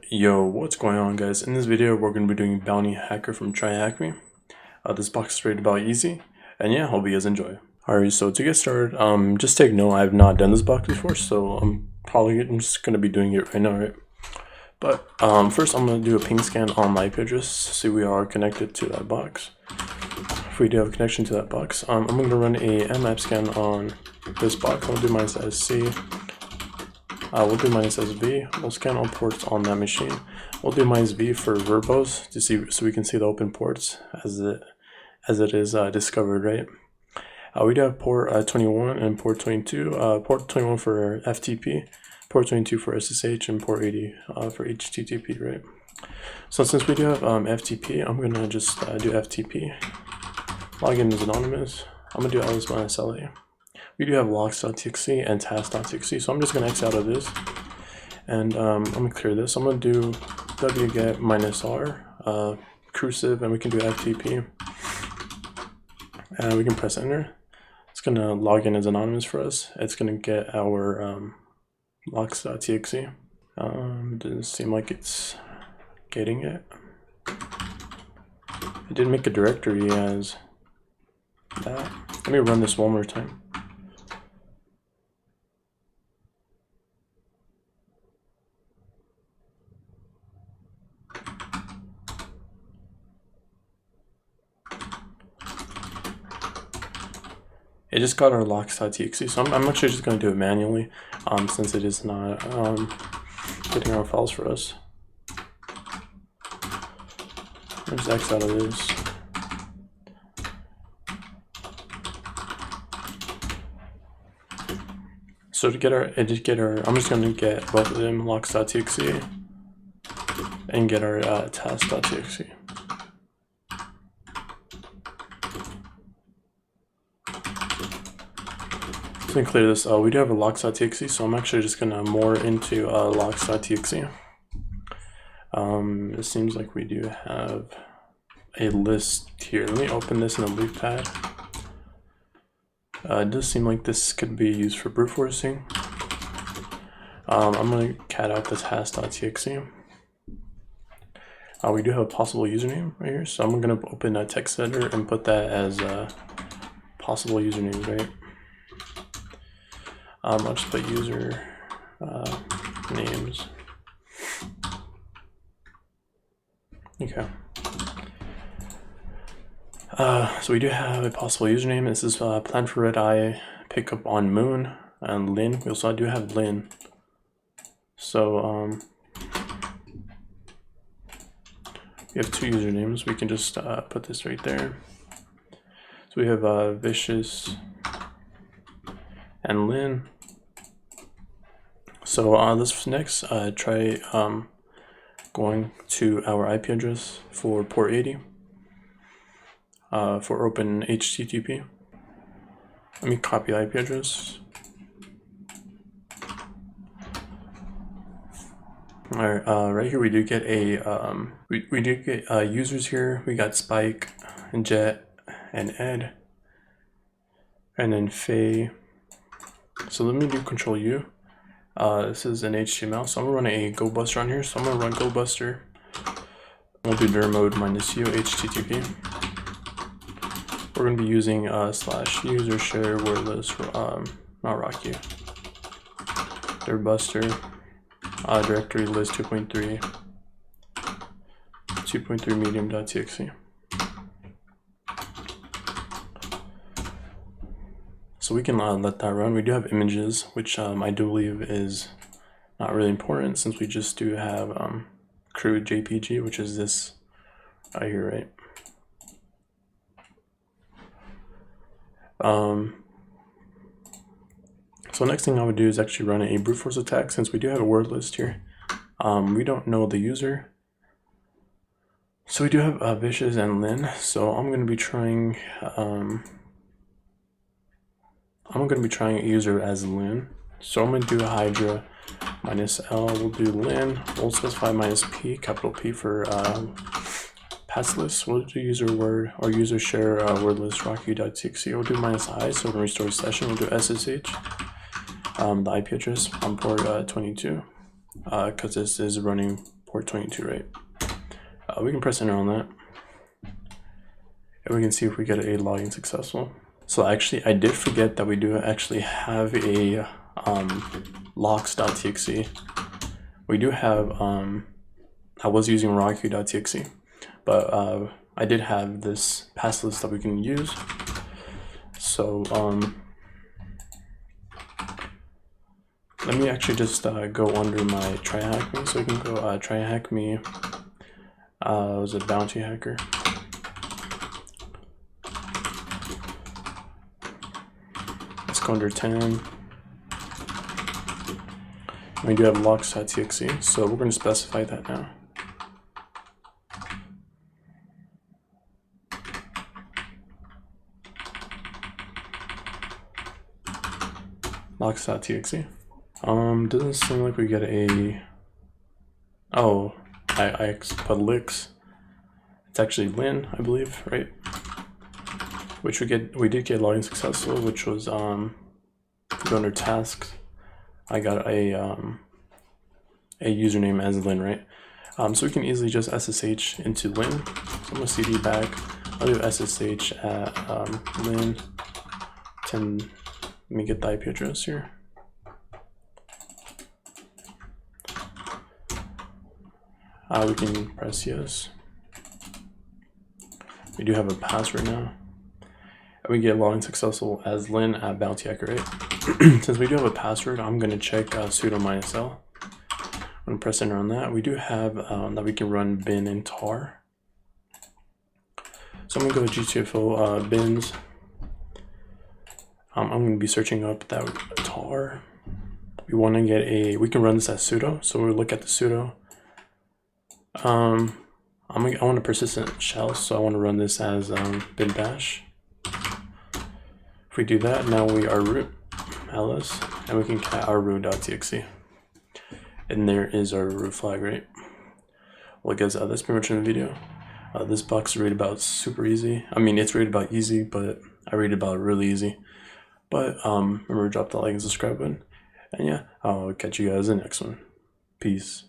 Yo, what's going on, guys? In this video, we're going to be doing Bounty Hacker from TryHackMe. This box is rated about easy, and yeah, hope you guys enjoy. Alright, so to get started, just take note, I have not done this box before, so I'm just going to be doing it right now, right? But first, I'm going to do a ping scan on my IP address, see we are connected to that box. If we do have a connection to that box, I'm going to run a mmap scan on this box. I'll do minus SC. We'll do minus SV. We'll scan all ports on that machine. We'll do minus V for verbos to see, so we can see the open ports as it is discovered, right? We do have port 21 and port 22. Port 21 for FTP, port 22 for SSH, and port 80 for HTTP, right? So since we do have FTP, I'm gonna just do FTP. Login is anonymous. I'm gonna do ls minus LA. We do have logs.txt and task.txt, so I'm just going to X out of this, and I'm going to clear this. I'm going to do wget minus r, cursive, and we can do FTP, and we can press enter. It's going to log in as anonymous for us. It's going to get our logs.txt. It doesn't seem like it's getting it. I did make a directory as that. Let me run this one more time. It just got our logs.txt, so I'm actually just going to do it manually, since it is not getting our files for us. I'll just X out of this. So to get our, I'm just going to get both of them, logs.txt, and get our task.txt. To clear this, we do have a logs.txt, so I'm actually just going to more into logs.txt. It seems like we do have a list here. Let me open this in a loop pad. It does seem like this could be used for brute forcing. I'm going to cat out the task.txt. We do have a possible username right here, so I'm going to open a text editor and put that as possible username, right? I'll just put user names. Okay. So we do have a possible username. This is plan for red eye, pickup on moon, and Lynn. We also do have Lynn. So we have two usernames. We can just put this right there. So we have Vicious and Lynn. So let's next try going to our IP address for port 80 for open HTTP. Let me copy IP address. Alright, right here we do get a we do get users here. We got Spike and Jet and Ed, and then Faye. So let me do Control U. This is an HTML, so I'm gonna run a GoBuster on here. So I'm gonna run GoBuster. We'll do dir mode minus u HTTP. We're gonna be using slash user share wordless not Rocky. Dir buster directory list 2.3 medium.txt. So we can let that run. We do have images, which I do believe is not really important since we just do have crude JPG, which is this right here, right? So next thing I would do is actually run a brute force attack since we do have a word list here. We don't know the user. So we do have Vicious and Lynn. So I'm going to be trying a user as Lynn. So I'm going to do a Hydra minus L. We'll do Lynn. We'll specify minus P, capital P for pass list. We'll do user word or user share word list rocky.txt. We'll do minus I, so we're going to restore session. We'll do SSH. The IP address on port 22, because this is running port 22, right? We can press enter on that, and we can see if we get a login successful. So actually, I did forget that we do actually have a locks.txt. We do have, I was using rawq.txt, but I did have this pass list that we can use. So let me actually just go under my TryHackMe. So we can go TryHackMe, was it bounty hacker? Let's go under 10. We do have locks.txt, so we're going to specify that now. Locks.txt. Doesn't seem like we get a. Oh, I put licks. It's actually Lin, I believe, right? Which we did get login successful, which was go under tasks. I got a username as Lin, right? So we can easily just SSH into Lin. So I'm gonna CD back. I'll do SSH at Lin 10. Let me get the IP address here. We can press yes. We do have a password now. And we get login successful as Lin at bounty hacker, right? Since we do have a password, I'm going to check sudo -l. I'm going to press enter on that. We do have that we can run bin and tar. So I'm going to go to GTFO bins. I'm going to be searching up that tar. We want to get we can run this as sudo. So we'll look at the sudo. I want a persistent shell, so I want to run this as bin bash. If we do that, now we are root ls, and we can cat our root.txt. And there is our root flag, right? Well guys, that's pretty much in the video. This box is rated about super easy. I mean, it's rated about easy, but I rated about really easy. But remember to drop the like and subscribe button. And yeah, I'll catch you guys in the next one. Peace.